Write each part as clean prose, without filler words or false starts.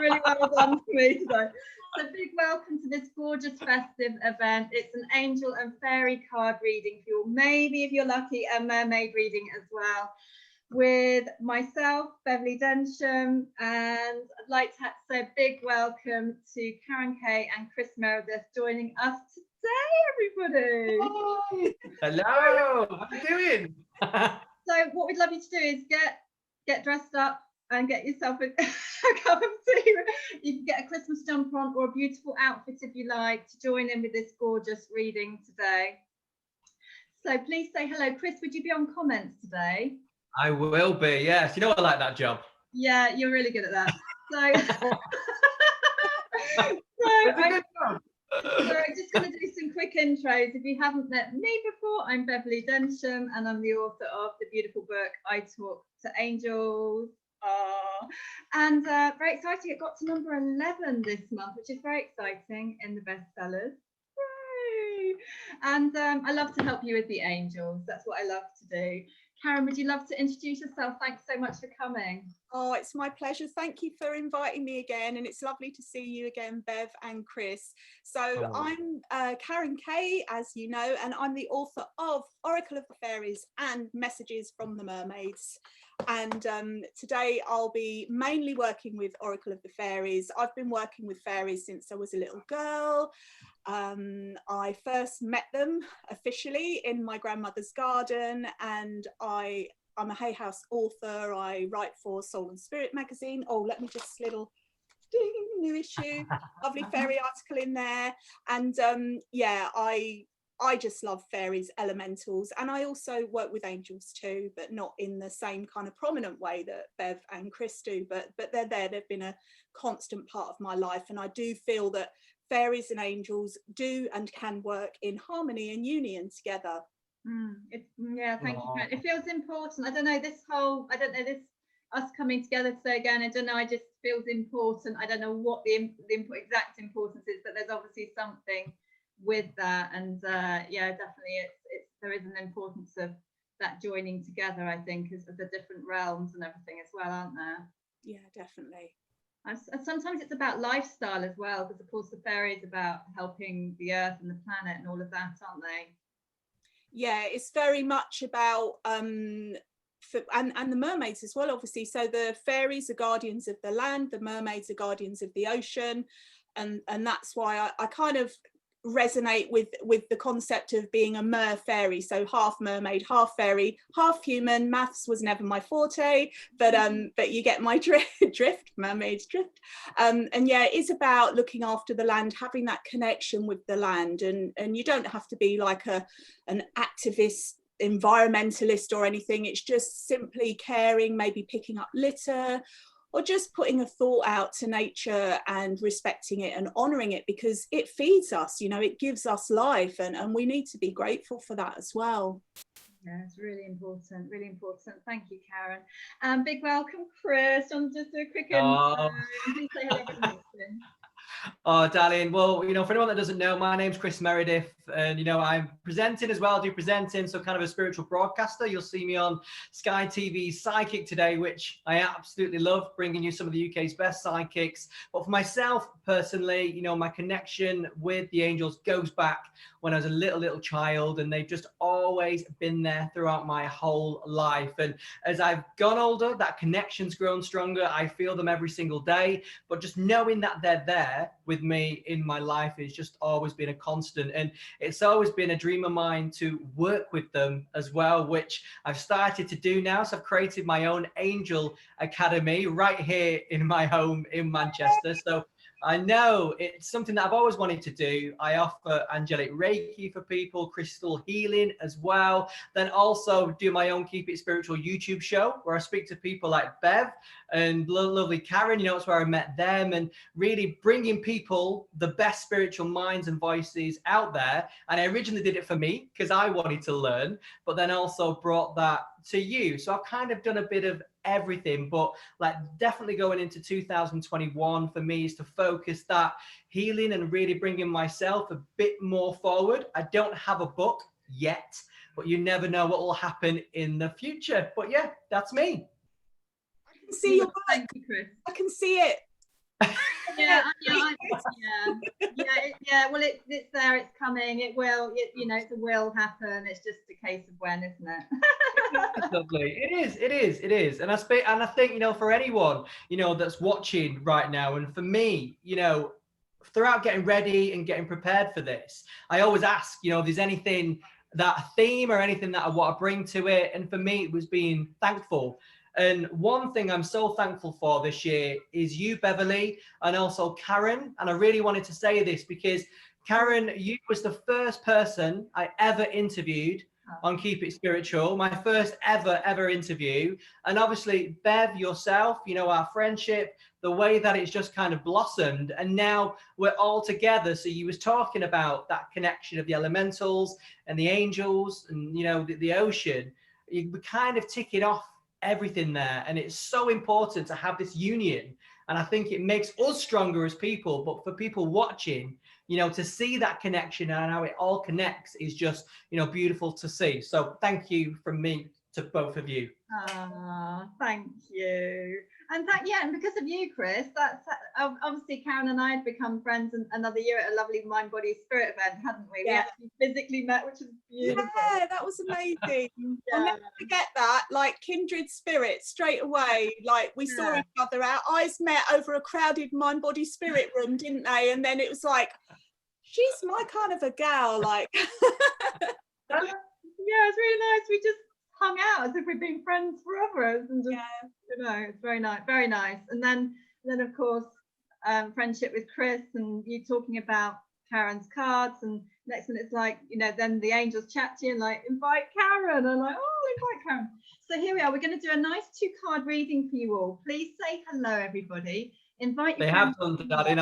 really well done for me today. So big welcome to this gorgeous festive event. It's an angel and fairy card reading for you, maybe if you're lucky, a mermaid reading as well, with myself, Beverley Densham, and I'd like to say a big welcome to Karen Kay and Kris Meredith joining us today, everybody. Hi. Hello, how are you doing? So what we'd love you to do is get dressed up and get yourself a cup of tea. You can get a Christmas jumper on or a beautiful outfit if you like to join in with this gorgeous reading today. So please say hello. Kris, would you be on comments today? I will be, yes. You know I like that job. Yeah, you're really good at that. So, I'm just going to do some quick intros. If you haven't met me before, I'm Beverley Densham and I'm the author of the beautiful book, I Talk to Angels. And very exciting, it got to number 11 this month, which is very exciting in the bestsellers. Yay! And I love to help you with the angels. That's what I love to do. Karen, would you love to introduce yourself? Thanks so much for coming. Oh, it's my pleasure. Thank you for inviting me again. And it's lovely to see you again, Bev and Kris. So I'm Karen Kay, as you know, and I'm the author of Oracle of the Fairies and Messages from the Mermaids. And today I'll be mainly working with Oracle of the Fairies. I've been working with fairies since I was a little girl. I first met them officially in my grandmother's garden, and I'm a Hay House author. I write for Soul and Spirit magazine. Oh, let me just little ding, new issue, lovely fairy article in there. And yeah, I just love fairies, elementals, and I also work with angels too, but not in the same kind of prominent way that Bev and Kris do, but they're there. They've been a constant part of my life, and I do feel that fairies and angels do and can work in harmony and union together. Yeah, thank you. It feels important. I don't know, this us coming together today again, I don't know, I just feels important. I don't know what the exact importance is, but there's obviously something with that. And yeah, definitely there is an importance of that joining together, I think, as the different realms and everything as well, aren't there? Yeah, definitely. And sometimes it's about lifestyle as well, because of course the fairies about helping the earth and the planet and all of that, aren't they? Yeah, it's very much about and the mermaids as well, obviously. So the fairies are guardians of the land, the mermaids are guardians of the ocean, and that's why I kind of resonate with the concept of being a mer fairy, so half mermaid, half fairy, half human. Maths was never my forte, but you get my drift, mermaid's drift. And yeah, it is about looking after the land, having that connection with the land, and you don't have to be like an activist environmentalist or anything. It's just simply caring, maybe picking up litter, or just putting a thought out to nature and respecting it and honouring it, because it feeds us, you know, it gives us life, and we need to be grateful for that as well. Yeah, it's really important, really important. Thank you, Karen. Big welcome, Kris. I'm just do a quick intro. Please say hello to Nathan. Oh, darling. Well, you know, for anyone that doesn't know, my name's Kris Meredith, and you know, I'm presenting as well, do presenting, so kind of a spiritual broadcaster. You'll see me on Sky TV's Psychic Today, which I absolutely love, bringing you some of the UK's best psychics. But for myself personally, you know, my connection with the angels goes back when I was a little child, and they've just always been there throughout my whole life. And as I've gone older, that connection's grown stronger. I feel them every single day, but just knowing that they're there with me in my life has just always been a constant, and it's always been a dream of mine to work with them as well, which I've started to do now. So I've created my own Angel Academy right here in my home in Manchester. So I know it's something that I've always wanted to do. I offer angelic Reiki for people, crystal healing as well. Then also do my own Keep It Spiritual YouTube show, where I speak to people like Bev and lovely Karen. You know, it's where I met them, and really bringing people the best spiritual minds and voices out there. And I originally did it for me because I wanted to learn, but then also brought that to you. So I've kind of done a bit of everything, but like definitely going into 2021 for me is to focus that healing and really bringing myself a bit more forward. I don't have a book yet, but you never know what will happen in the future. But yeah, that's me. I can see your work. I can see it. Yeah, well, it's there, it's coming, it will, it will happen. It's just a case of when, isn't it? It's lovely. It is. And I think, for anyone, that's watching right now, and for me, throughout getting ready and getting prepared for this, I always ask, if there's anything, that theme or anything that I want to bring to it. And for me, it was being thankful. And one thing I'm so thankful for this year is you, Beverley, and also Karen. And I really wanted to say this because Karen, you was the first person I ever interviewed on Keep It Spiritual, my first ever interview. And obviously, Bev, yourself, our friendship, the way that it's just kind of blossomed, and now we're all together. So you was talking about that connection of the elementals and the angels and, the ocean. We kind of tick it off everything there. And it's so important to have this union. And I think it makes us stronger as people, but for people watching, to see that connection and how it all connects is just, beautiful to see. So thank you from me to both of you. Thank you. And and because of you, Kris, that's obviously Karen and I had become friends another year at a lovely Mind, Body, Spirit event, hadn't we? Yeah. We actually physically met, which was beautiful. Yeah, that was amazing. I'll never forget that, like kindred spirits straight away. Like we saw each other, our eyes met over a crowded Mind, Body, Spirit room, didn't they? And then it was like, she's my kind of a gal, like. Yeah, it's really nice. We just hung out as if we'd been friends forever, and just, it's very nice. And then of course, friendship with Kris, and you talking about Karen's cards, and next one it's like, then the angels chat to you and like, invite Karen, and like, oh, invite Karen. So here we are. We're going to do a nice 2-card reading for you all. Please say hello, everybody. Invite your friends. They have done that, and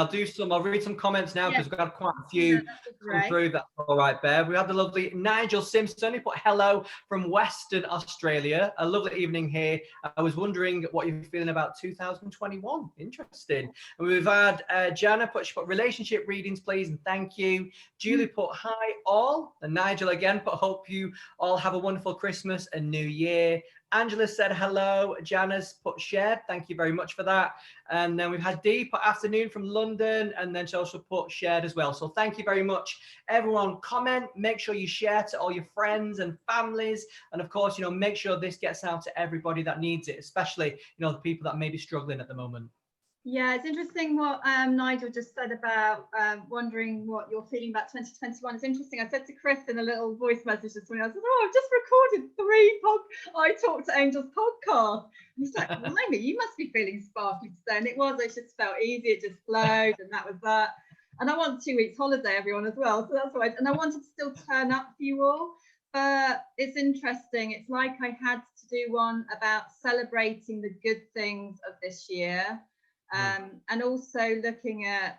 I'll read some comments now because we've got quite a few come through. That's all right, Bev. We have the lovely Nigel Simpson who put hello from Western Australia. A lovely evening here. I was wondering what you're feeling about 2021. Interesting. And we've had Jana she put relationship readings, please, and thank you. Julie put hi all, and Nigel again put hope you all have a wonderful Christmas and New Year. Angela said hello. Jana's put shared. Thank you very much for that. And then we've had Dee put afternoon from London, and then she also put shared as well. So thank you very much, everyone. Comment, make sure you share to all your friends and families. And of course, make sure this gets out to everybody that needs it, especially, the people that may be struggling at the moment. Yeah, it's interesting what Nigel just said about wondering what you're feeling about 2021. It's interesting. I said to Kris in a little voice message this morning, I said, I've just recorded 3 I Talk to Angels podcasts. And he's like, blimey, you must be feeling sparkly today. And it was, I just felt easy. It just flowed, and that was that. And I want 2 weeks holiday, everyone, as well. So that's why. And I wanted to still turn up for you all. But it's interesting. It's like I had to do one about celebrating the good things of this year. And also looking at,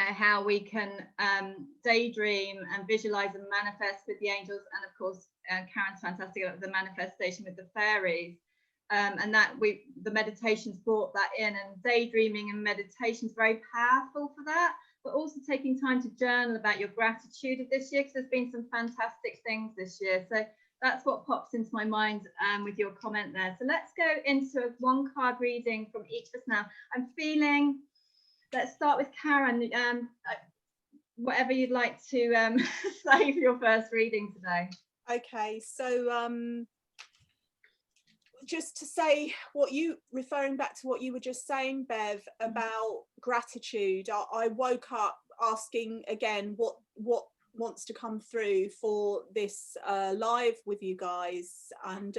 how we can daydream and visualize and manifest with the angels, and of course, Karen's fantastic at the manifestation with the fairies, and that the meditations brought that in, and daydreaming and meditation is very powerful for that. But also taking time to journal about your gratitude of this year, because there's been some fantastic things this year. So that's what pops into my mind with your comment there. So let's go into a 1-card reading from each of us now. Let's start with Karen. Whatever you'd like to say for your first reading today. Okay, so just to say referring back to what you were just saying, Bev, about gratitude, I woke up asking again what wants to come through for this live with you guys, and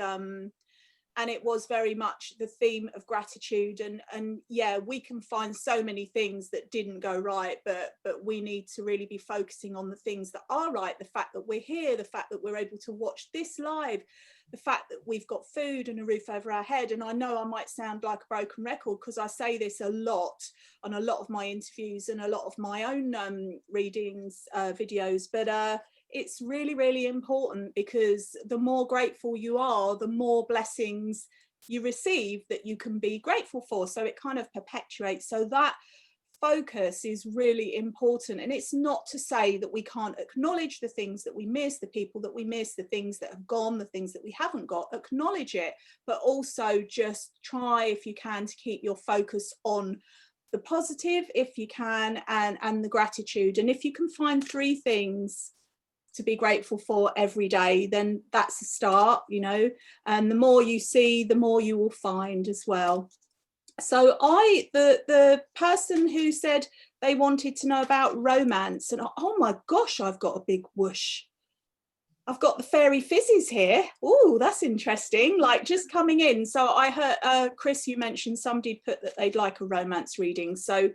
it was very much the theme of gratitude, and yeah, we can find so many things that didn't go right, but we need to really be focusing on the things that are right. The fact that we're here, the fact that we're able to watch this live, the fact that we've got food and a roof over our head. And I know I might sound like a broken record because I say this a lot on a lot of my interviews and a lot of my own readings, videos, but it's really, really important, because the more grateful you are, the more blessings you receive that you can be grateful for. So it kind of perpetuates. So that focus is really important. And it's not to say that we can't acknowledge the things that we miss, the people that we miss, the things that have gone, the things that we haven't got. Acknowledge it, but also just try, if you can, to keep your focus on the positive if you can, and the gratitude. And if you can find 3 things to be grateful for every day, then that's a start, you know, and the more you see, the more you will find as well. So the person who said they wanted to know about romance, and oh my gosh, I've got a big whoosh. I've got the fairy fizzes here. Oh, that's interesting, like just coming in. So I heard, Kris, you mentioned somebody put that they'd like a romance reading. So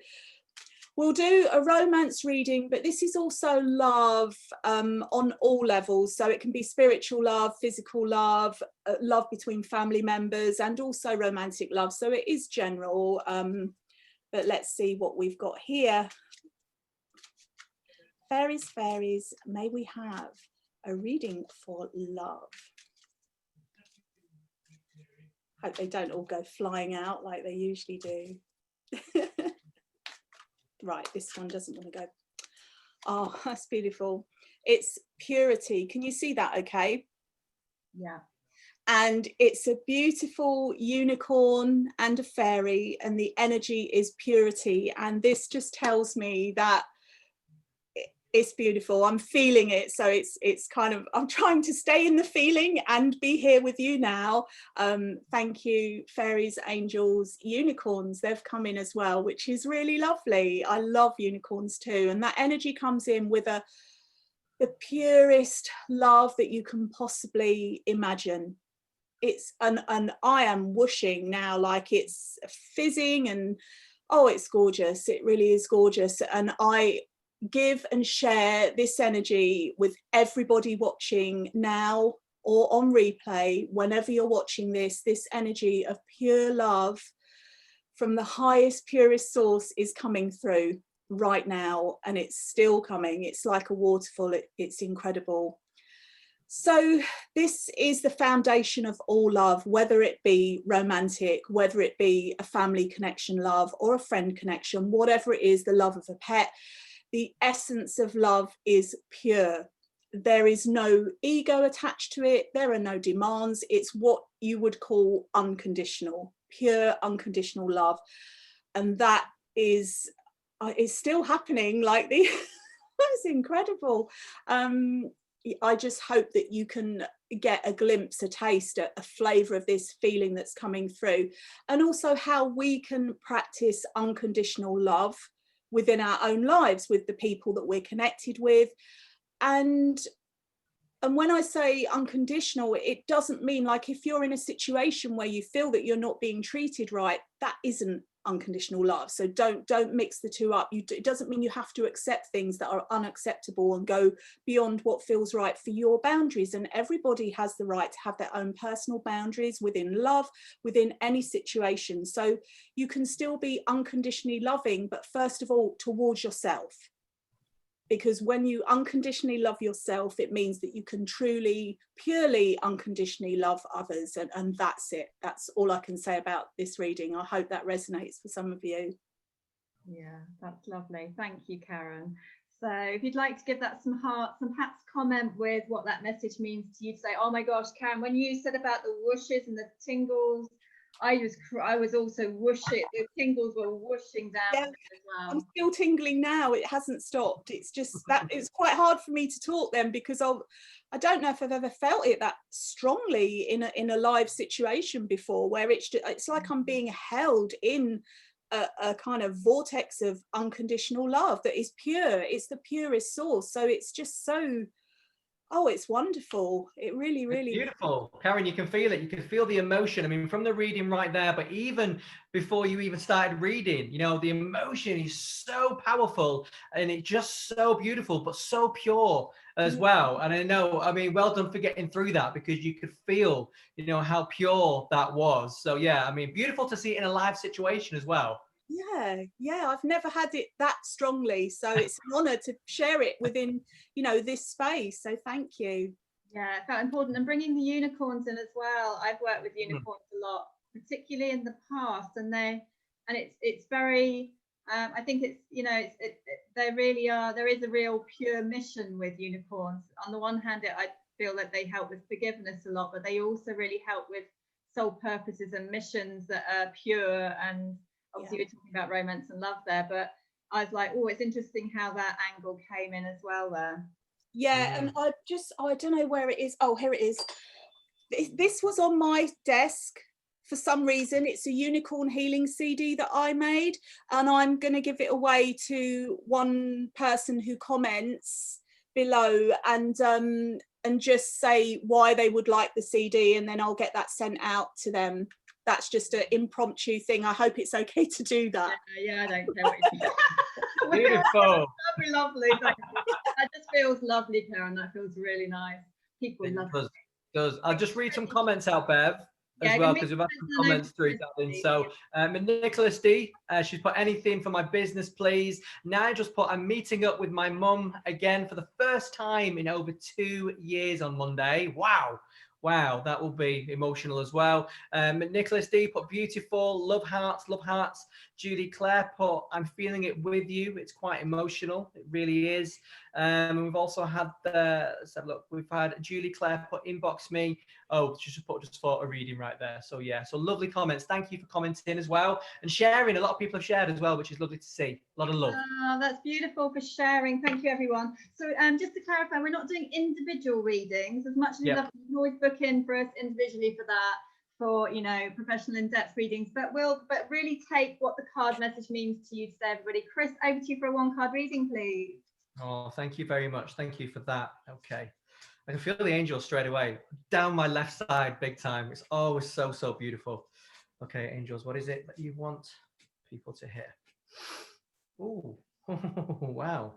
we'll do a romance reading, but this is also love on all levels. So it can be spiritual love, physical love, love between family members, and also romantic love. So it is general, but let's see what we've got here. Fairies, fairies, may we have a reading for love? Hope they don't all go flying out like they usually do. Right, this one doesn't want to go. Oh, that's beautiful. It's purity. Can you see that okay? Yeah. And it's a beautiful unicorn and a fairy, and the energy is purity. And this just tells me that it's beautiful. I'm feeling it. So it's kind of, I'm trying to stay in the feeling and be here with you now. Thank you, fairies, angels, unicorns. They've come in as well, which is really lovely. I love unicorns too. And that energy comes in with the purest love that you can possibly imagine. It's and I am whooshing now, like it's fizzing, and oh, it's gorgeous. It really is gorgeous. And I give and share this energy with everybody watching now or on replay. Whenever you're watching this energy of pure love from the highest, purest source is coming through right now, and it's still coming. It's like a waterfall. It's incredible. So this is the foundation of all love, whether it be romantic, whether it be a family connection love or a friend connection, whatever it is, the love of a pet. The essence of love is pure. There is no ego attached to it. There are no demands. It's what you would call unconditional, pure unconditional love. And that is still happening. Like that's incredible. I just hope that you can get a glimpse, a taste, a flavour of this feeling that's coming through. And also how we can practice unconditional love within our own lives with the people that we're connected with. And when I say unconditional, it doesn't mean like if you're in a situation where you feel that you're not being treated right, that isn't unconditional love. So don't mix the two up. It doesn't mean you have to accept things that are unacceptable and go beyond what feels right for your boundaries. And everybody has the right to have their own personal boundaries within love, within any situation. So you can still be unconditionally loving, but first of all towards yourself. Because when you unconditionally love yourself, it means that you can truly, purely, unconditionally love others. And that's it. That's all I can say about this reading. I hope that resonates for some of you. Yeah, that's lovely. Thank you, Karen. So if you'd like to give that some hearts and perhaps comment with what that message means to you, to say, oh my gosh, Karen, when you said about the whooshes and the tingles, I was also whooshing, the tingles were whooshing down Yeah, as well. I'm still tingling now. It hasn't stopped. It's just that it's quite hard for me to talk then, because I don't know if I've ever felt it that strongly in a live situation before, where it's like I'm being held in a kind of vortex of unconditional love that is pure. It's the purest source. So it's just so, oh, it's wonderful. It really, really it's beautiful. Karen, you can feel it. You can feel the emotion. I mean, from the reading right there, but even before you even started reading, you know, the emotion is so powerful and it's just so beautiful, but so pure as well. And I know, I mean, well done for getting through that, because you could feel, you know, how pure that was. So yeah, I mean, beautiful to see it in a live situation as well. Yeah, I've never had it that strongly, so it's an honor to share it within, you know, this space. So thank you. Yeah, it felt important. And bringing the unicorns in as well. I've worked with unicorns a lot, particularly in the past, and it's very I think it's, you know, they really are, there is a real pure mission with unicorns. On the one hand, I feel that they help with forgiveness a lot, but they also really help with soul purposes and missions that are pure and obviously we're talking about romance and love there, but I was like, oh, it's interesting how that angle came in as well there. Yeah, and I don't know where it is. Oh, here it is. This was on my desk for some reason. It's a unicorn healing CD that I made, and I'm going to give it away to one person who comments below and just say why they would like the CD, and then I'll get that sent out to them. That's just an impromptu thing. I hope it's okay to do that. Yeah, I don't care what you think. Beautiful. Lovely. That just feels lovely, Karen. That feels really nice. People love it. Does. I'll just read some comments out, Bev, as well, because we've had some comments through, Darling. So Nicholas D, she's put anything for my business, please. Nigel's put, I'm meeting up with my mum again for the first time in over 2 years on Monday. Wow, that will be emotional as well. Nicholas D put beautiful, love hearts. Julie Claire put, I'm feeling it with you. It's quite emotional. It really is. And we've also had let's have a look. We've had Julie Claire put inbox me. Oh, she just put a reading right there. So yeah, so lovely comments. Thank you for commenting as well and sharing. A lot of people have shared as well, which is lovely to see. A lot of love. Oh, that's beautiful for sharing. Thank you, everyone. So just to clarify, we're not doing individual readings. As much as you love, you can always book in for us individually for that, for professional in-depth readings, but really take what the card message means to you today, everybody. Kris, over to you for a 1-card reading, please. Oh, thank you very much. Thank you for that. Okay. I can feel the angels straight away down my left side, big time. It's always so beautiful. Okay, angels, what is it that you want people to hear? Oh, wow.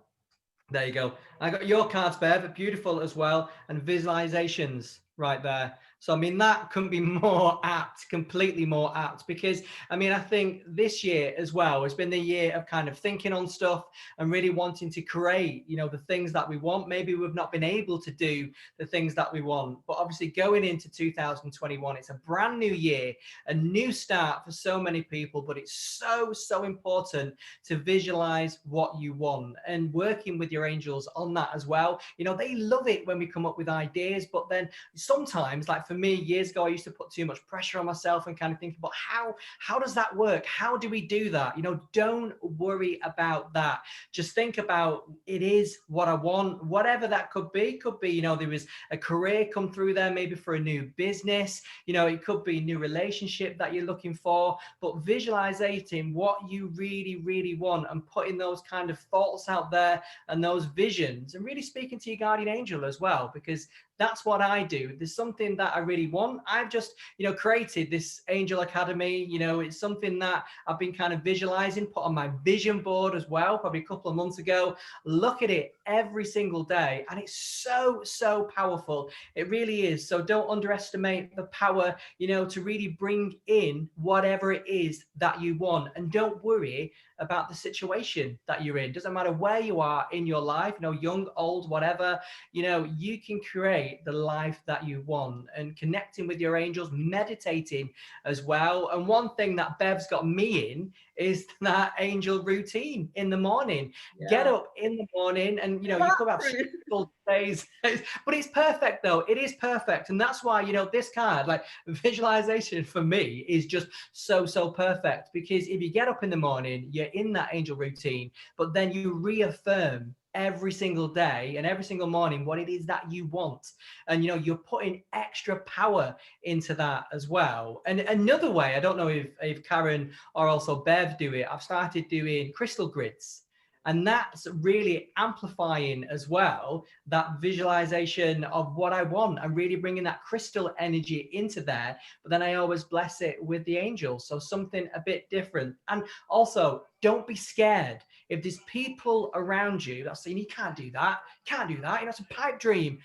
There you go. I got your cards, Bev, beautiful as well, and visualizations right there. So, I mean, that couldn't be more apt, completely more apt, because, I mean, I think this year as well has been the year of kind of thinking on stuff and really wanting to create, the things that we want. Maybe we've not been able to do the things that we want, but obviously going into 2021, it's a brand new year, a new start for so many people, but it's so important to visualize what you want and working with your angels on that as well. They love it when we come up with ideas, but then sometimes, like for me, years ago, I used to put too much pressure on myself and kind of think about how does that work? How do we do that? Don't worry about that. Just think about it is what I want, whatever that could be. There is a career come through there, maybe for a new business, it could be a new relationship that you're looking for, but visualizing what you really want and putting those kind of thoughts out there and those visions and really speaking to your guardian angel as well, because that's what I do. There's something that I really want. I've just, created this Angel Academy. It's something that I've been kind of visualizing, put on my vision board as well, probably a couple of months ago. Look at it every single day. And it's so powerful. It really is. So don't underestimate the power, to really bring in whatever it is that you want. And don't worry about the situation that you're in. Doesn't matter where you are in your life, young, old, whatever, you can create the life that you want. And connecting with your angels, meditating as well. And one thing that Bev's got me in is that angel routine in the morning. Get up in the morning and you could have stressful days, but it's perfect though. It is perfect. And that's why this card, like visualization, for me is just so perfect, because if you get up in the morning, you're in that angel routine, but then you reaffirm every single day and every single morning what it is that you want, and you're putting extra power into that as well. And another way, I don't know if Karen or also Bev do it, I've started doing crystal grids, and that's really amplifying as well that visualization of what I want and really bringing that crystal energy into there. But then I always bless it with the angels, so something a bit different. And also, don't be scared if there's people around you that's saying you can't do that, it's a pipe dream.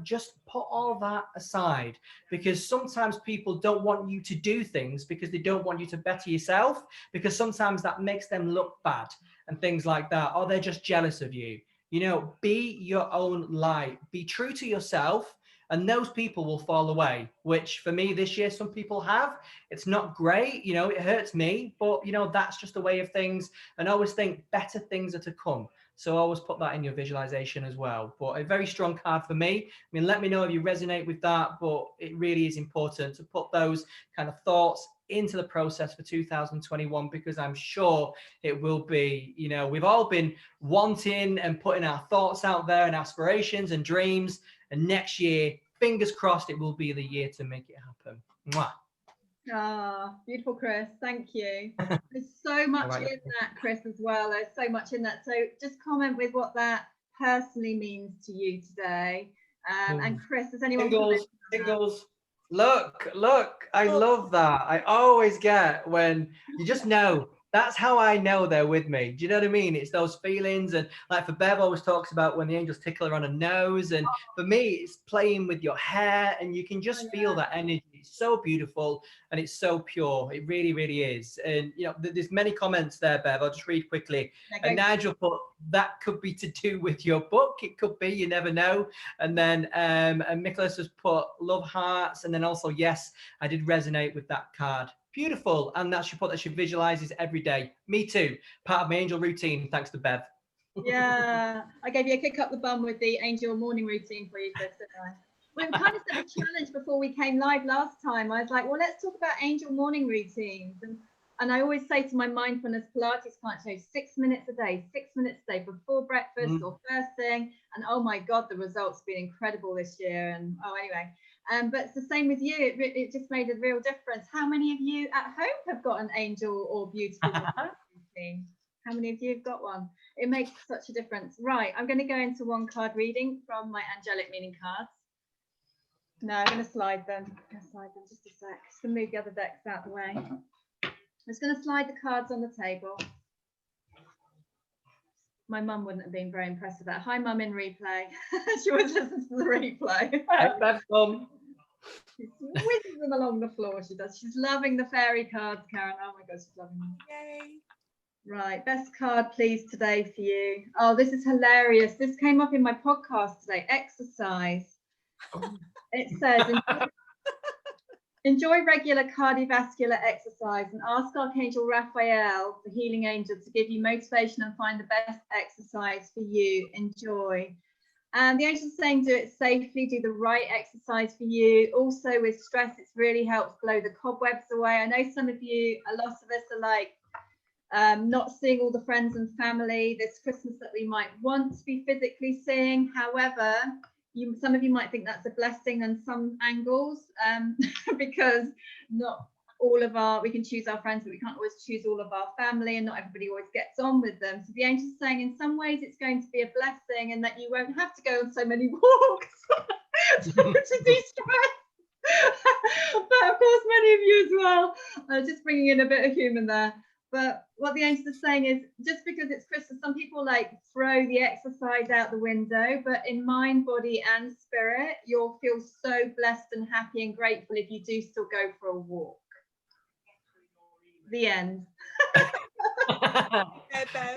Just put all that aside, because sometimes people don't want you to do things because they don't want you to better yourself, because sometimes that makes them look bad and things like that, or they're just jealous of you. Be your own light, be true to yourself, and those people will fall away, which for me this year, some people have. It's not great, it hurts me, but that's just the way of things. And always think better things are to come. So always put that in your visualization as well. But a very strong card for me. Let me know if you resonate with that, but it really is important to put those kind of thoughts into the process for 2021, because I'm sure it will be, you know, we've all been wanting and putting our thoughts out there and aspirations and dreams, and next year, fingers crossed, it will be the year to make it happen. Mwah. Ah, beautiful, Kris. Thank you. There's so much in that, Kris, as well. There's so much in that. So just comment with what that personally means to you today. And Kris, does anyone singles? Look, I love that. I always get when you just know. That's how I know they're with me. Do you know what I mean? It's those feelings. And like for Bev always talks about when the angels tickle her on her nose. And for me, it's playing with your hair, and you can just feel that energy. It's so beautiful and it's so pure. It really, really is. And, you know, there's many comments there, Bev. I'll just read quickly. And Nigel put, that could be to do with your book. It could be, you never know. And then and Nicholas has put love hearts. And then also, yes, I did resonate with that card. Beautiful. And that she put that she visualizes every day. Me too. Part of my angel routine, thanks to Bev. Yeah, I gave you a kick up the bum with the angel morning routine for you, Kris, didn't I? We kind of set a challenge before we came live last time. I was like, well, let's talk about angel morning routines. And I always say to my mindfulness Pilates clients, 6 minutes a day, 6 minutes a day before breakfast or first thing. And oh my God, the results have been incredible this year. And anyway. But it's the same with you. It just made a real difference. How many of you at home have got an angel or beautiful routine? How many of you have got one? It makes such a difference. Right, I'm going to go into one card reading from my angelic meaning cards. No, I'm going to slide them. Just a sec. Just going to move the other decks out of the way. I'm just going to slide the cards on the table. My mum wouldn't have been very impressed with that. Hi, Mum in replay. She always listens to the replay. That's fun. She whizzes them along the floor. She does. She's loving the fairy cards, Karen. Oh my God, she's loving them. Yay. Right, best card, please, today for you. Oh, this is hilarious. This came up in my podcast today. Exercise. It says, enjoy regular cardiovascular exercise and ask Archangel Raphael, the healing angel, to give you motivation and find the best exercise for you. Enjoy. And the angel's saying do it safely, do the right exercise for you. Also with stress, it really helps blow the cobwebs away. I know some of you, a lot of us are like, not seeing all the friends and family this Christmas that we might want to be physically seeing. However, some of you might think that's a blessing on some angles, because not all of we can choose our friends, but we can't always choose all of our family, and not everybody always gets on with them. So the angel's saying in some ways it's going to be a blessing, and that you won't have to go on so many walks to de-stress. But of course many of you as well. Just bringing in a bit of humour there. But what the angel is saying is, just because it's Christmas, some people like throw the exercise out the window, but in mind, body and spirit, you'll feel so blessed and happy and grateful if you do still go for a walk. The end.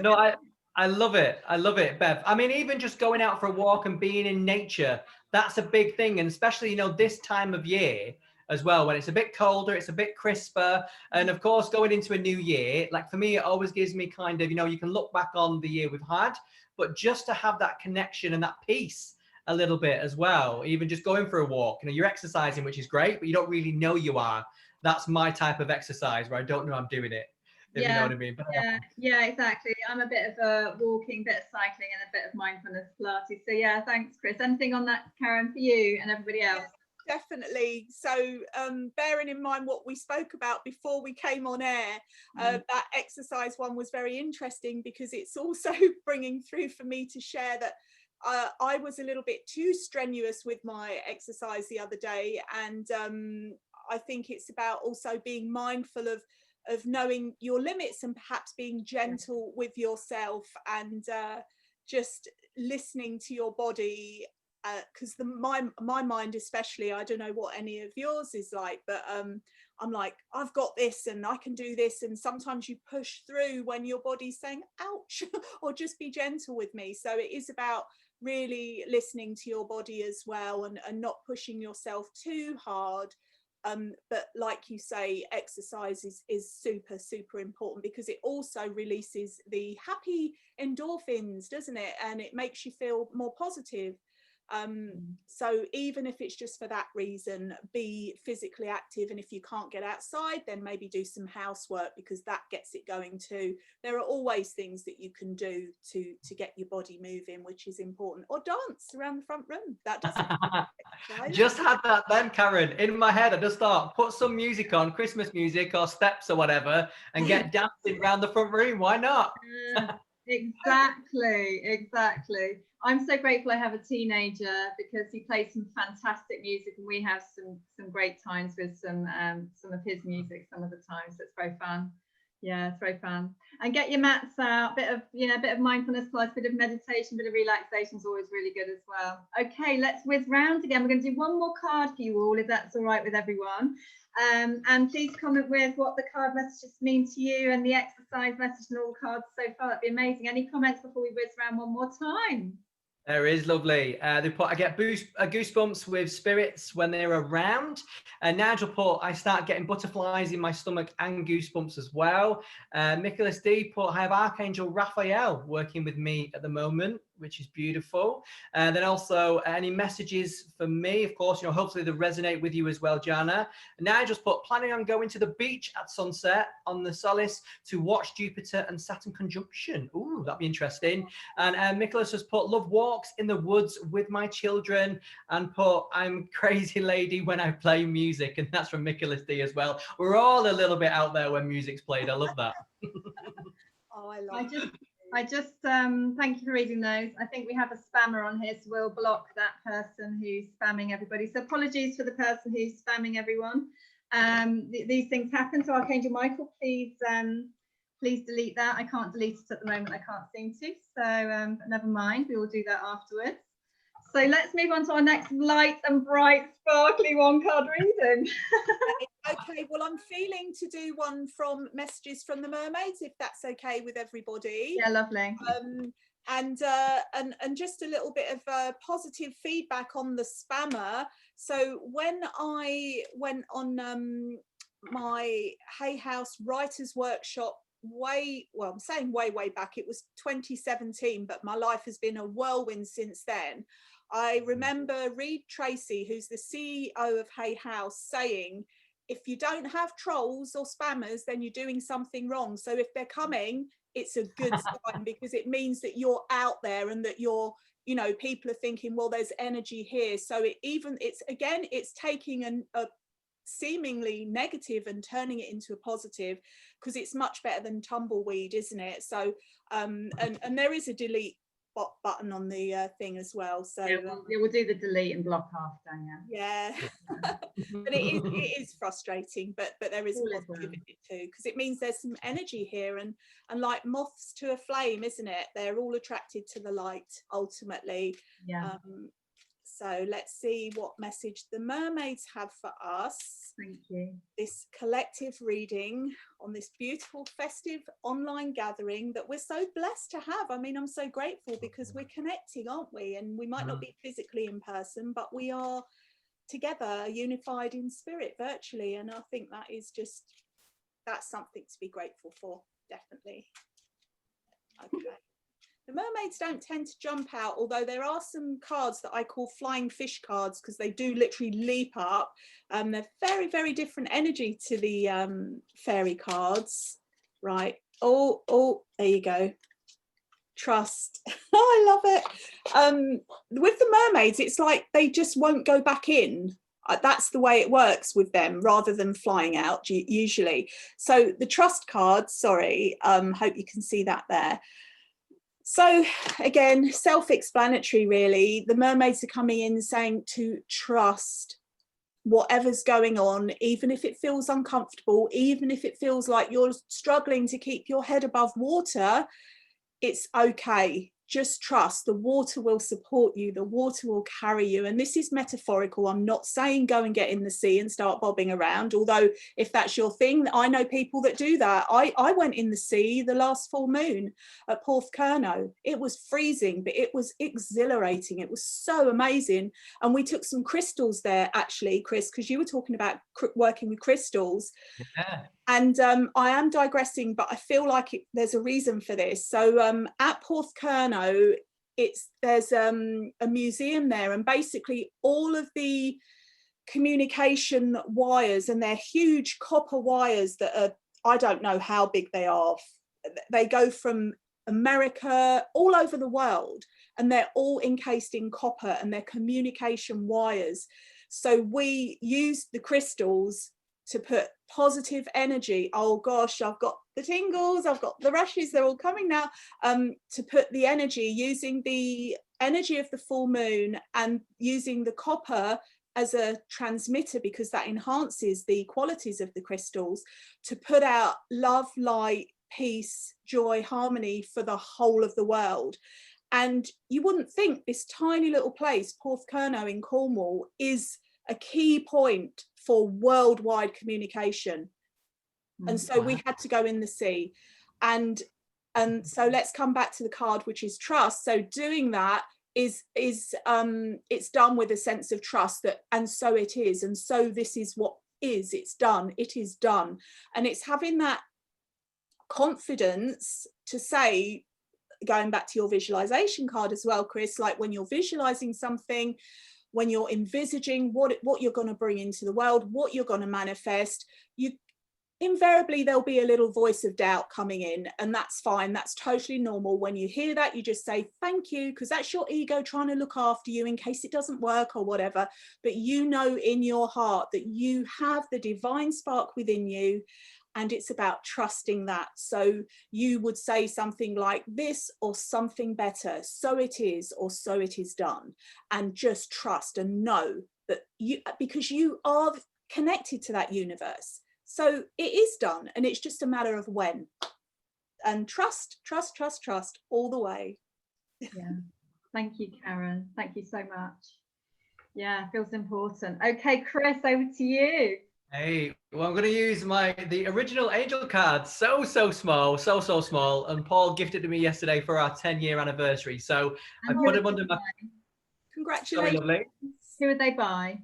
No, I love it. I love it, Bev. I mean, even just going out for a walk and being in nature, that's a big thing. And especially, you know, this time of year as well, when it's a bit colder, it's a bit crisper. And of course, going into a new year, like for me, it always gives me kind of, you know, you can look back on the year we've had, but just to have that connection and that peace a little bit as well, even just going for a walk, you know, you're exercising, which is great, but you don't really know you are. That's my type of exercise where I don't know I'm doing it. If you know what I mean. But, yeah, exactly. I'm a bit of a walking, bit of cycling, and a bit of mindfulness Pilates. So yeah, thanks, Kris. Anything on that, Karen, for you and everybody else? Definitely. So bearing in mind what we spoke about before we came on air, that exercise one was very interesting, because it's also bringing through for me to share that I was a little bit too strenuous with my exercise the other day, and I think it's about also being mindful of knowing your limits and perhaps being gentle with yourself, and just listening to your body, because my mind especially, I don't know what any of yours is like, but I'm like, I've got this and I can do this, and sometimes you push through when your body's saying ouch or just be gentle with me. So it is about really listening to your body as well, and not pushing yourself too hard. But like you say, exercise is super important, because it also releases the happy endorphins, doesn't it? And it makes you feel more positive. So even if it's just for that reason, be physically active, and if you can't get outside, then maybe do some housework, because that gets it going too. There are always things that you can do to get your body moving, which is important. Or dance around the front room. That doesn't just had that then, Karen, in my head. I just thought, put some music on, Christmas music or steps or whatever, and get dancing around the front room. Why not? Exactly. I'm so grateful I have a teenager, because he plays some fantastic music, and we have some great times with some of his music some of the time. So it's very fun. Yeah, it's very fun. And get your mats out, bit of mindfulness class, bit of meditation, bit of relaxation is always really good as well. Okay, let's whiz round again. We're going to do one more card for you all, if that's all right with everyone. And please comment with what the card messages mean to you, and the exercise message and all cards so far. That'd be amazing. Any comments before we whiz round one more time? There is, lovely. They put, I get goosebumps with spirits when they're around. Nigel put, I start getting butterflies in my stomach and goosebumps as well. Nicholas D put, I have Archangel Raphael working with me at the moment, which is beautiful. Then also any messages for me, of course, hopefully they resonate with you as well, Jana. Nigel's put, planning on going to the beach at sunset on the Solace to watch Jupiter and Saturn conjunction. Ooh, that'd be interesting. And Nicholas has put, love walks in the woods with my children, and put, I'm crazy lady when I play music. And that's from Nicholas D as well. We're all a little bit out there when music's played. I love that. Oh, I love it. I just thank you for reading those. I think we have a spammer on here, so we'll block that person who's spamming everybody. So apologies for the person who's spamming everyone. These things happen. So Archangel Michael, please delete that. I can't delete it at the moment. I can't seem to. So never mind. We will do that afterwards. So let's move on to our next light and bright, sparkly one card reading. Okay, well, I'm feeling to do one from messages from the mermaids, if that's okay with everybody. Yeah, lovely. And just a little bit of positive feedback on the spammer. So when I went on my Hay House Writers Workshop I'm saying way back, it was 2017, but my life has been a whirlwind since then. I remember Reed Tracy, who's the CEO of Hay House, saying, if you don't have trolls or spammers, then you're doing something wrong. So if they're coming, it's a good sign, because it means that you're out there, and that you're, people are thinking, well, there's energy here. So it's taking a seemingly negative and turning it into a positive, because it's much better than tumbleweed, isn't it? So and there is a delete button on the thing as well. So yeah, we'll do the delete and block after. Yeah. But it is frustrating, but there is a positive in it too, because it means there's some energy here, and like moths to a flame, isn't it? They're all attracted to the light ultimately. Yeah. So let's see what message the mermaids have for us. Thank you. This collective reading on this beautiful festive online gathering that we're so blessed to have. I mean, I'm so grateful, because we're connecting, aren't we? And we might not be physically in person, but we are together, unified in spirit virtually. And I think that's something to be grateful for, definitely. Okay. The mermaids don't tend to jump out, although there are some cards that I call flying fish cards, because they do literally leap up. They're very, very different energy to the fairy cards. Right. Oh, there you go. Trust. I love it. With the mermaids, it's like they just won't go back in. That's the way it works with them, rather than flying out usually. So the trust card, sorry, hope you can see that there. So again, self-explanatory really. The mermaids are coming in saying to trust whatever's going on, even if it feels uncomfortable, even if it feels like you're struggling to keep your head above water, it's okay. Just trust. The water will support you. The water will carry you. And this is metaphorical. I'm not saying go and get in the sea and start bobbing around. Although if that's your thing, I know people that do that. I went in the sea the last full moon at Porthcurno. It was freezing, but it was exhilarating. It was so amazing. And we took some crystals there, actually, Kris, because you were talking about working with crystals. Yeah. And I am digressing, but I feel like there's a reason for this. So at Porthcurno, there's a museum there, and basically all of the communication wires, and they're huge copper wires that are, I don't know how big they are. They go from America all over the world, and they're all encased in copper, and they're communication wires. So we use the crystals to put positive energy. Oh gosh, I've got the tingles, I've got the rushes, they're all coming now. To put the energy, using the energy of the full moon and using the copper as a transmitter, because that enhances the qualities of the crystals, to put out love, light, peace, joy, harmony for the whole of the world. And you wouldn't think this tiny little place, Porthcurno in Cornwall, is a key point for worldwide communication. And so we had to go in the sea. And so let's come back to the card, which is trust. So doing that is it's done with a sense of trust, that and so it is, and so this is what is, it's done, it is done. And it's having that confidence to say, going back to your visualization card as well, Kris, like when you're visualizing something, when you're envisaging what you're going to bring into the world, what you're going to manifest, you invariably there'll be a little voice of doubt coming in, and that's fine, that's totally normal. When you hear that, you just say thank you, because that's your ego trying to look after you in case it doesn't work or whatever. But you know in your heart that you have the divine spark within you, and it's about trusting that. So you would say something like this, or something better, so it is, or so it is done, and just trust and know that you, because you are connected to that universe. So it is done, and it's just a matter of when. And trust, trust, trust, trust all the way. Yeah. Thank you, Karen. Thank you so much. Yeah, feels important. Okay, Kris, over to you. Hey, well, I'm going to use the original angel card. So small, so small. And Paul gifted to me yesterday for our 10-year anniversary. So I put them under my... Congratulations. Sorry, lovely. Who would they buy?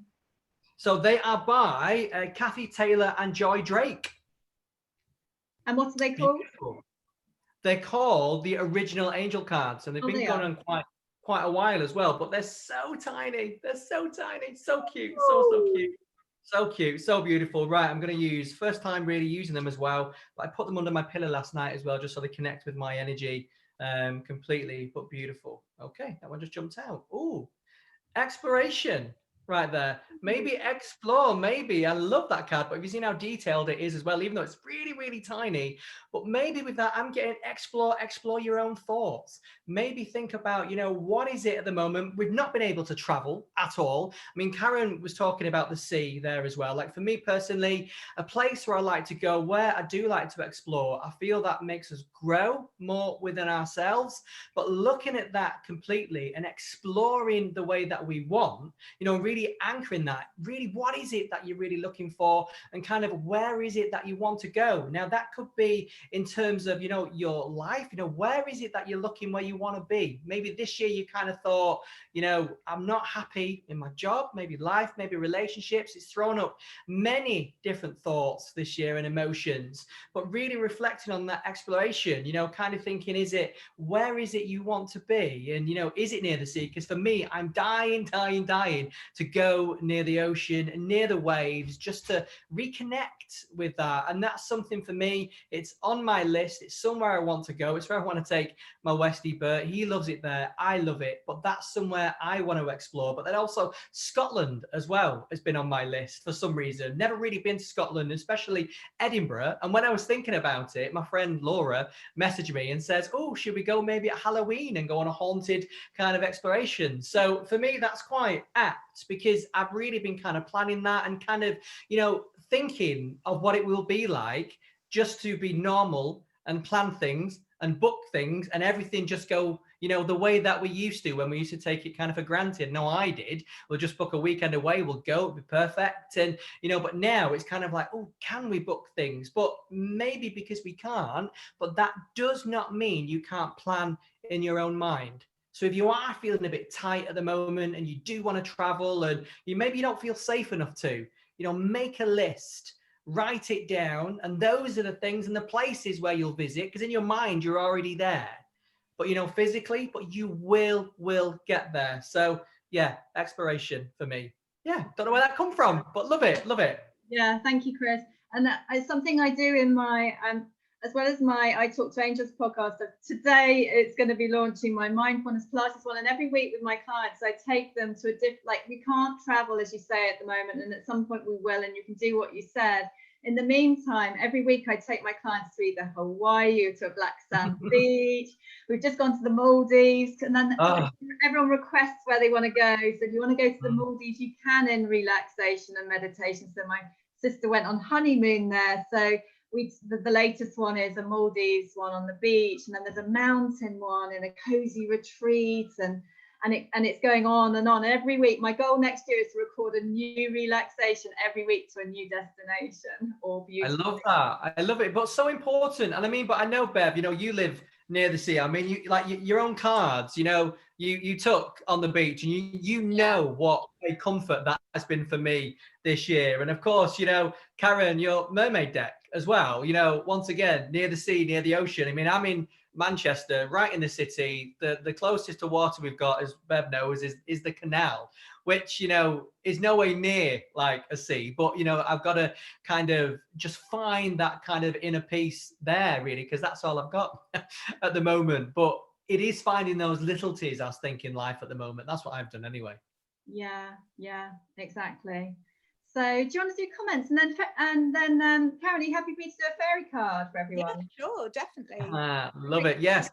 So they are by Kathy Taylor and Joy Drake. And what are they called? Beautiful. They're called the original angel cards, and they've been going on quite a while as well. But they're so tiny. They're so tiny. So cute. So cute. So cute. So beautiful. Right. I'm going to use, first time really using them as well. But I put them under my pillow last night as well, just so they connect with my energy completely. But beautiful. Okay. That one just jumped out. Ooh. Exploration. Right there. Maybe explore, maybe. I love that card, but have you seen how detailed it is as well, even though it's really, really tiny? But maybe with that, I'm getting explore your own thoughts. Maybe think about, you know, what is it at the moment? We've not been able to travel at all. I mean, Karen was talking about the sea there as well. Like for me personally, a place where I like to go, where I do like to explore, I feel that makes us grow more within ourselves. But looking at that completely and exploring the way that we want, you know, really anchoring that, really what is it that you're really looking for, and kind of where is it that you want to go. Now that could be in terms of, you know, your life, you know, where is it that you're looking where you want to be. Maybe this year you kind of thought, you know, I'm not happy in my job, maybe life, maybe relationships. It's thrown up many different thoughts this year and emotions, but really reflecting on that exploration, you know, kind of thinking, where is it you want to be? And, you know, is it near the sea? Because for me, I'm dying to go near the ocean, near the waves, just to reconnect with that. And that's something for me. It's on my list. It's somewhere I want to go. It's where I want to take my Westie Bert. He loves it there. I love it. But that's somewhere I want to explore. But then also Scotland as well has been on my list for some reason. Never really been to Scotland, especially Edinburgh. And when I was thinking about it, my friend Laura messaged me and says, oh, should we go maybe at Halloween and go on a haunted kind of exploration? So for me, that's quite apt, because I've really been kind of planning that and kind of, you know, thinking of what it will be like just to be normal and plan things and book things and everything just go, you know, the way that we used to when we used to take it kind of for granted. No, I did. We'll just book a weekend away. We'll go. It'll be perfect. And, you know, but now it's kind of like, oh, can we book things? But maybe because we can't, but that does not mean you can't plan in your own mind. So if you are feeling a bit tight at the moment and you do want to travel and you don't feel safe enough to, you know, make a list, write it down. And those are the things and the places where you'll visit, because in your mind, you're already there. but physically, but you will get there. So yeah, exploration for me. Yeah, don't know where that come from, but love it. Yeah, thank you, Kris. And that is something I do in my as well as my I Talk to Angels podcast. Today it's going to be launching my mindfulness Pilates one, and every week with my clients I take them to a different, like, we can't travel as you say at the moment, and at some point we will, and you can do what you said. In the meantime, every week I take my clients to either Hawaii or to a black sand beach. We've just gone to the Maldives, and then everyone requests where they want to go. So if you want to go to the Maldives, you can in relaxation and meditation. So my sister went on honeymoon there. So the latest one is a Maldives one on the beach, and then there's a mountain one in a cozy retreat, and it's going on and on every week. My goal next year is to record a new relaxation every week to a new destination or beautiful. I love that. I love it, but so important. And I mean, but I know, Bev, you live near the sea. I mean, you like your own cards, you took on the beach, and you know what a comfort that has been for me this year. And of course, Karen, your mermaid deck as well, once again, near the sea, near the ocean. I mean, I'm in Manchester, right in the city. The closest to water we've got, as Bev knows, is the canal, which is nowhere near like a sea. But I've got to kind of just find that kind of inner peace there, really, because that's all I've got at the moment. But it is finding those little tears, I think, in life at the moment. That's what I've done anyway. Yeah, exactly. So do you want to do comments, and then Karen, are you happy for me to do a fairy card for everyone? Yeah, sure, definitely. Love it. Yes.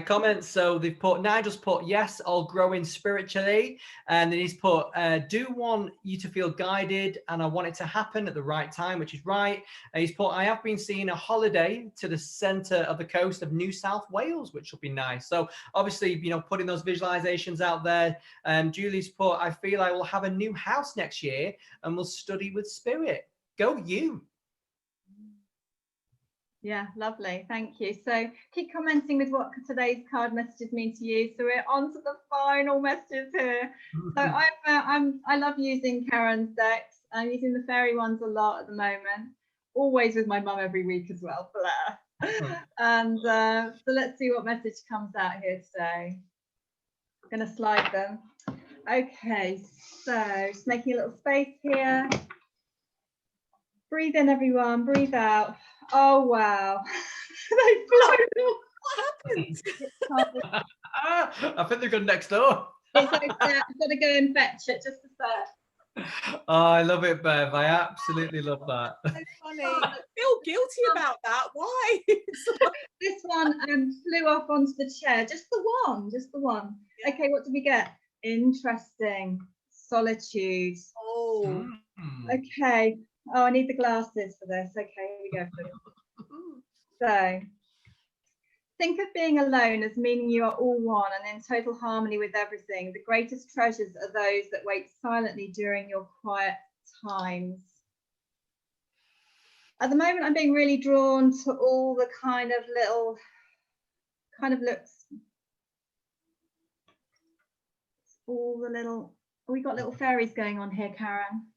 Comments. So they've put, Nigel's put, yes, all growing spiritually. And then he's put, do want you to feel guided, and I want it to happen at the right time, which is right. And he's put, I have been seeing a holiday to the center of the coast of New South Wales, which will be nice. So obviously, putting those visualizations out there. Julie's put, I feel I will have a new house next year and will study with spirit. Go you. Yeah, lovely. Thank you. So keep commenting with what today's card messages mean to you. So we're on to the final messages here. So I love using Karen's decks. I'm using the fairy ones a lot at the moment. Always with my mum every week as well, Blair. And so let's see what message comes out here today. I'm going to slide them. Okay, so just making a little space here. Breathe in, everyone. Breathe out. Oh, wow. They've blown up. What happened? I think they've gone next door. It's okay. I've got to go and fetch it just a sec. Oh, I love it, Bev. I absolutely love that. So funny. I feel guilty about that. Why? This one flew off onto the chair. Just the one. Yeah. Okay, what did we get? Interesting. Solitude. Oh. Okay. Oh, I need the glasses for this. Okay, here we go. So, think of being alone as meaning you are all one and in total harmony with everything. The greatest treasures are those that wait silently during your quiet times. At the moment, I'm being really drawn to all the kind of looks. All the little, we got little fairies going on here, Karen.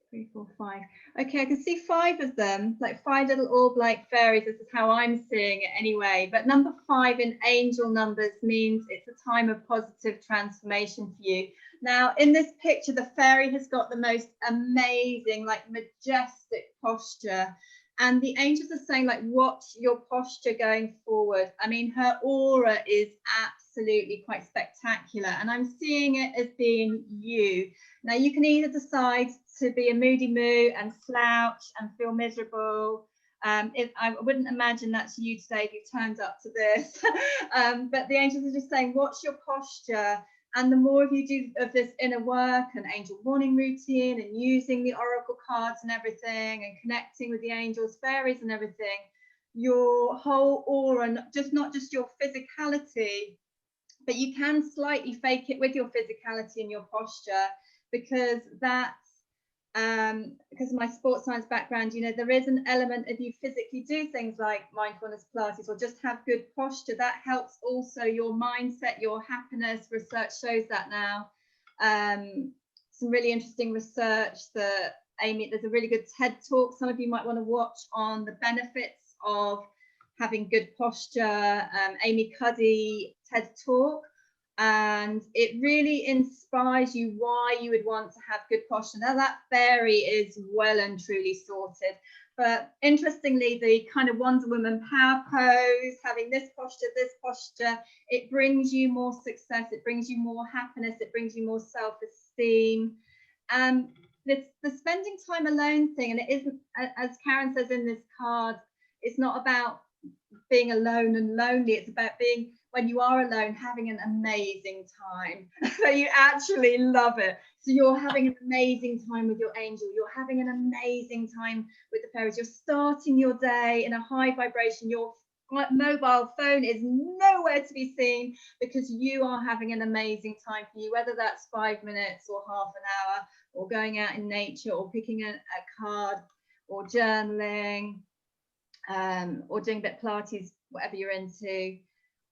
3, 4, 5. Okay, I can see 5 of them, like 5 little orb-like fairies. This is how I'm seeing it anyway. But number 5 in angel numbers means it's a time of positive transformation for you. Now, in this picture, the fairy has got the most amazing, like majestic posture. And the angels are saying, like, watch your posture going forward. I mean, her aura is absolutely quite spectacular. And I'm seeing it as being you. Now, you can either decide to be a moody moo and slouch and feel miserable. If I wouldn't imagine that's you today if you turned up to this. But the angels are just saying, watch your posture. And the more of you do of this inner work and angel morning routine and using the oracle cards and everything and connecting with the angels, fairies and everything, your whole aura, not just your physicality, but you can slightly fake it with your physicality and your posture, because that's because of my sports science background, you know, there is an element of you physically do things like mindfulness Pilates or just have good posture. That helps also your mindset, your happiness. Research shows that now. Some really interesting research that Amy, there's a really good TED talk some of you might want to watch on the benefits of having good posture. Amy Cuddy TED talk, and it really inspires you why you would want to have good posture. Now that fairy is well and truly sorted, but interestingly, the kind of Wonder Woman power pose, having this posture, it brings you more success, it brings you more happiness, it brings you more self-esteem. The spending time alone thing, and it isn't, as Karen says in this card, it's not about being alone and lonely, it's about being, when you are alone, having an amazing time. So you actually love it. So you're having an amazing time with your angel, you're having an amazing time with the fairies, you're starting your day in a high vibration, your mobile phone is nowhere to be seen because you are having an amazing time for you, whether that's 5 minutes or half an hour, or going out in nature, or picking a card, or journaling, or doing a bit of Pilates, whatever you're into.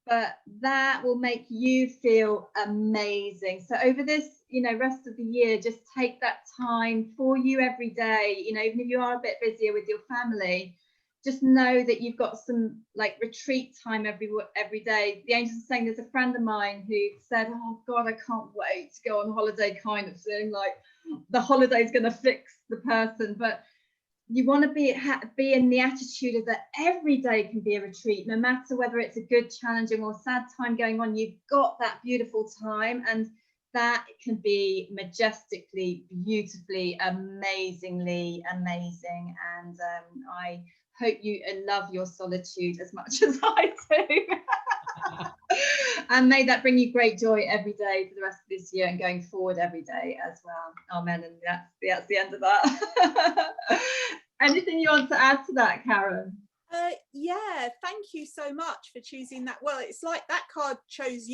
But that will make you feel amazing. So over this, rest of the year, just take that time for you every day. Even if you are a bit busier with your family, just know that you've got some like retreat time every day. The angels are saying, there's a friend of mine who said, oh God, I can't wait to go on holiday, kind of thing, like the holiday's going to fix the person. But you want to be in the attitude of that every day can be a retreat, no matter whether it's a good, challenging or sad time going on. You've got that beautiful time, and that can be majestically, beautifully, amazingly amazing. And I hope you love your solitude as much as I do. And may that bring you great joy every day for the rest of this year and going forward every day as well. Amen. And that's the end of that. Anything you want to add to that, Karen? Yeah, thank you so much for choosing that. Well, it's like that card chose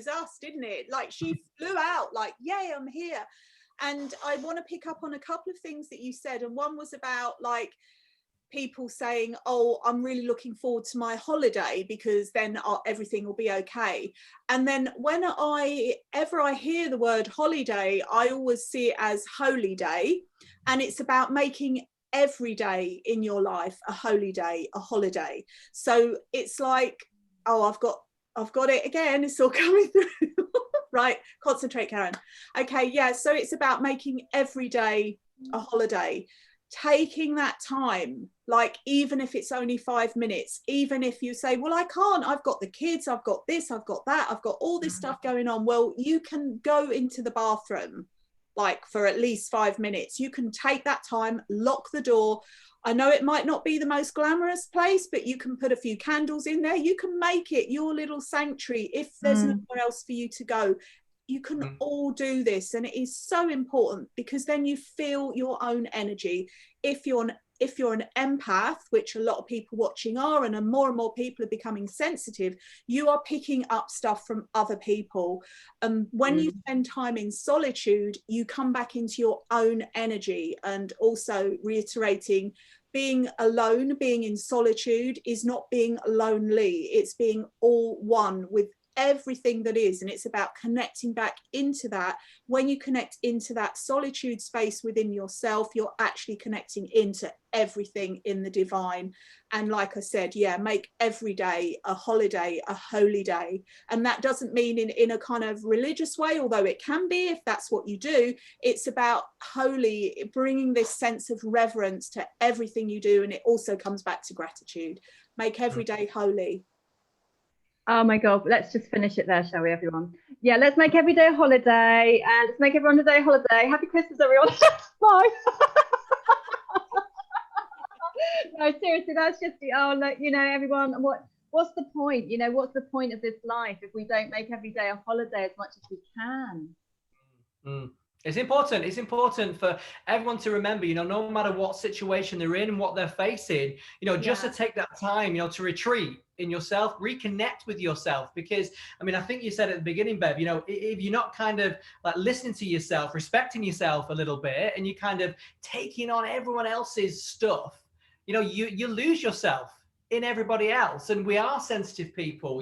us, didn't it? Like she flew out like, yay, I'm here. And I want to pick up on a couple of things that you said. And one was about like people saying, oh, I'm really looking forward to my holiday because then everything will be okay. And then whenever I hear the word holiday, I always see it as holy day. And it's about making every day in your life a holy day, a holiday. So it's like, oh, I've got it again, it's all coming through. Right, concentrate, Karen. Okay, yeah, so it's about making every day a holiday, taking that time, like even if it's only 5 minutes, even if you say, well, I can't, I've got the kids, I've got this, I've got that, I've got all this stuff going on. Well, you can go into the bathroom like for at least 5 minutes. You can take that time, lock the door. I know it might not be the most glamorous place, but you can put a few candles in there. You can make it your little sanctuary if there's nowhere else for you to go. You can all do this, and it is so important because then you feel your own energy. If you're an empath, which a lot of people watching are, and more people are becoming sensitive, you are picking up stuff from other people. When you spend time in solitude, you come back into your own energy. And also reiterating, being alone, being in solitude is not being lonely, it's being all one with everything that is. And it's about connecting back into that. When you connect into that solitude space within yourself, you're actually connecting into everything in the divine. And like I said, yeah, make every day a holiday, a holy day. And that doesn't mean in a kind of religious way, although it can be if that's what you do. It's about holy, bringing this sense of reverence to everything you do. And it also comes back to gratitude. Make every day holy. Oh my God, let's just finish it there, shall we, everyone? Yeah, let's make every day a holiday, and let's make everyone a day a holiday. Happy Christmas, everyone. Bye. No, seriously, that's just everyone, what's the point? What's the point of this life if we don't make every day a holiday as much as we can? It's important for everyone to remember, no matter what situation they're in and what they're facing, just to take that time, to retreat in yourself, reconnect with yourself. Because, I think you said at the beginning, Bev, if you're not kind of like listening to yourself, respecting yourself a little bit, and you kind of taking on everyone else's stuff, you lose yourself in everybody else. And we are sensitive people,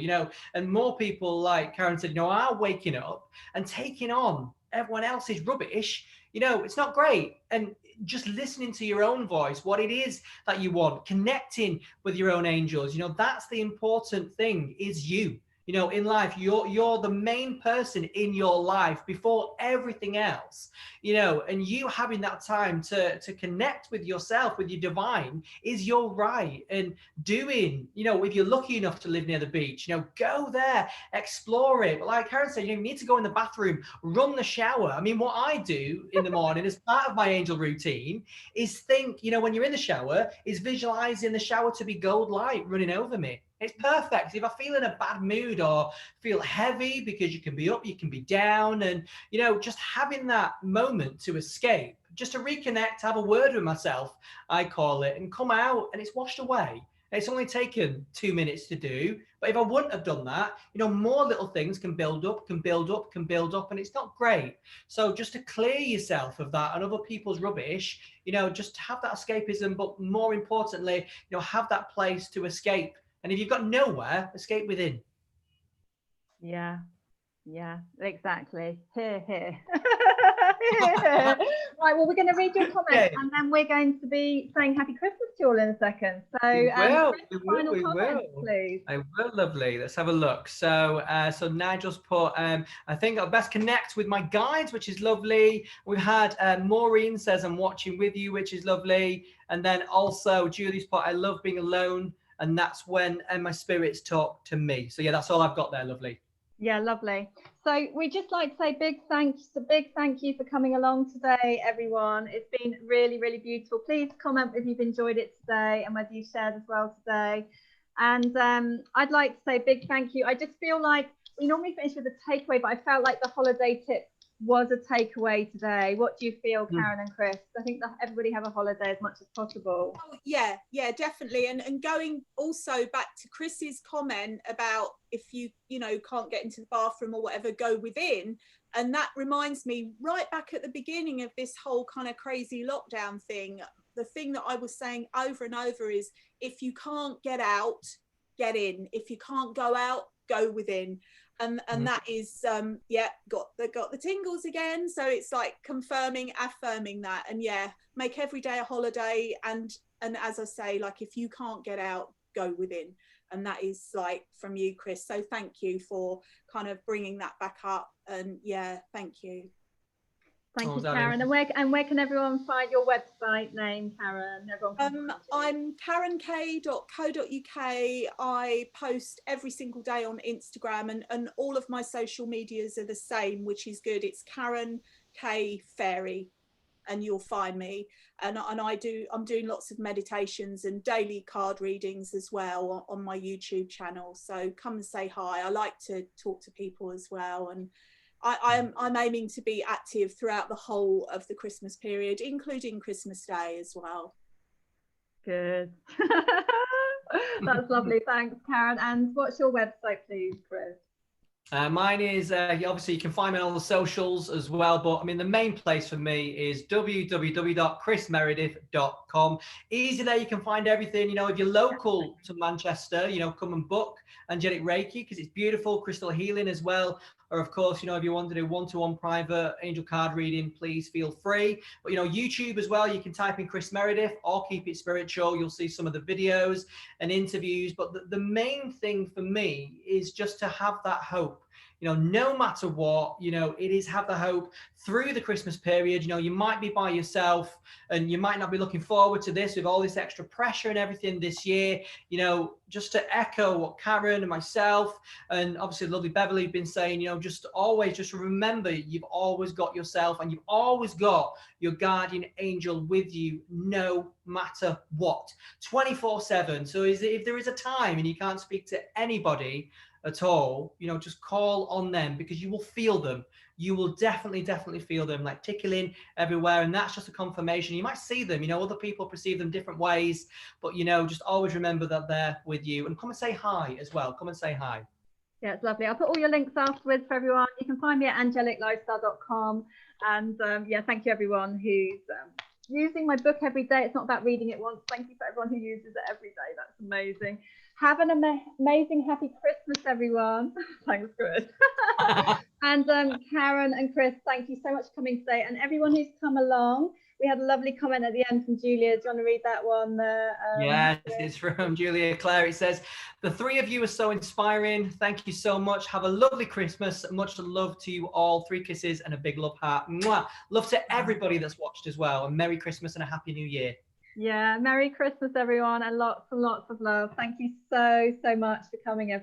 and more people, like Karen said, are waking up and taking on everyone else's rubbish. It's not great. And just listening to your own voice, what it is that you want, connecting with your own angels. You know, that's the important thing, is you. You know, in life, you're the main person in your life before everything else, you know, and you having that time to connect with yourself, with your divine, is your right. And doing, you know, if you're lucky enough to live near the beach, you know, go there, explore it. But like Karen said, you need to go in the bathroom, run the shower. I mean, what I do in the morning as part of my angel routine is think, you know, when you're in the shower, is visualizing the shower to be gold light running over me. It's perfect. If I feel in a bad mood or feel heavy, because you can be up, you can be down, and, you know, just having that moment to escape, just to reconnect, have a word with myself, I call it, and come out, and it's washed away. It's only taken 2 minutes to do. But if I wouldn't have done that, you know, more little things can build up, can build up, can build up, and it's not great. So just to clear yourself of that and other people's rubbish, you know, just have that escapism, but more importantly, you know, have that place to escape. And if you've got nowhere, escape within. Yeah, exactly. Here. Right, well, we're going to read your comments, Okay. and then we're going to be saying Happy Christmas to you all in a second. So, we will. Please. I will, lovely. Let's have a look. So, so Nigel's put, I think I'll best connect with my guides, which is lovely. We've had Maureen says, I'm watching with you, which is lovely. And then also Julie's put, I love being alone. And that's when my spirits talk to me. So yeah, that's all I've got there, lovely. Yeah, lovely. So we just like to say big thank you for coming along today, everyone. It's been really, really beautiful. Please comment if you've enjoyed it today and whether you shared as well today. And I'd like to say big thank you. I just feel like we normally finish with a takeaway, but I felt like the holiday tip was a takeaway today. What do you feel, Karen and Kris? I think that everybody have a holiday as much as possible. Oh, yeah, definitely. And going also back to Kris's comment about if you know, can't get into the bathroom or whatever, go within. And that reminds me, right back at the beginning of this whole kind of crazy lockdown thing, the thing that I was saying over and over is, if you can't get out, get in. If you can't go out, go within. And that is got the tingles again. So it's like confirming, affirming that, and make every day a holiday. And as I say, like, if you can't get out, go within. And that is like from you, Kris. So thank you for kind of bringing that back up. And thank you. Thank you, Karen. And where can everyone find your website name, Karen? I'm karenk.co.uk. I post every single day on Instagram, and all of my social medias are the same, which is good. It's Karen K Fairy, and you'll find me. And I'm doing lots of meditations and daily card readings as well on my YouTube channel. So come and say hi. I like to talk to people as well, and I'm aiming to be active throughout the whole of the Christmas period, including Christmas Day as well. Good. That's lovely. Thanks, Karen. And what's your website, please, Kris? Mine is, obviously you can find me on all the socials as well, but I mean, the main place for me is www.krismeredith.com. Easy there, you can find everything. You know, if you're local to Manchester, you know, come and book Angelic Reiki, because it's beautiful, crystal healing as well. Or of course, you know, if you want to do one-to-one private angel card reading, please feel free. But, you know, YouTube as well, you can type in Kris Meredith or Keep It Spiritual. You'll see some of the videos and interviews. But the main thing for me is just to have that hope. You know, no matter what, you know, it is have the hope through the Christmas period. You know, you might be by yourself and you might not be looking forward to this with all this extra pressure and everything this year. You know, just to echo what Karen and myself and obviously lovely Beverley have been saying, you know, just always just remember you've always got yourself and you've always got your guardian angel with you no matter what, 24/7. So if there is a time and you can't speak to anybody at all, you know, just call on them, because you will feel them. You will definitely feel them like tickling everywhere. And that's just a confirmation. You might see them, you know, other people perceive them different ways, but, you know, just always remember that they're with you. And come and say hi as well. Come and say hi. Yeah, it's lovely. I'll put all your links afterwards for everyone. You can find me at angeliclifestyle.com. And thank you everyone who's using my book every day. It's not about reading it once. Thank you for everyone who uses it every day. That's amazing. Have an amazing happy Christmas, everyone. Thanks, Kris. And Karen and Kris, thank you so much for coming today. And everyone who's come along, we had a lovely comment at the end from Julia. Do you want to read that one? Yes, it's from Julia Claire. It says, the three of you are so inspiring. Thank you so much. Have a lovely Christmas. Much love to you all. 3 kisses and a big love heart. Mwah. Love to everybody that's watched as well. And Merry Christmas and a Happy New Year. Yeah, Merry Christmas, everyone, and lots of love. Thank you so much for coming, everyone.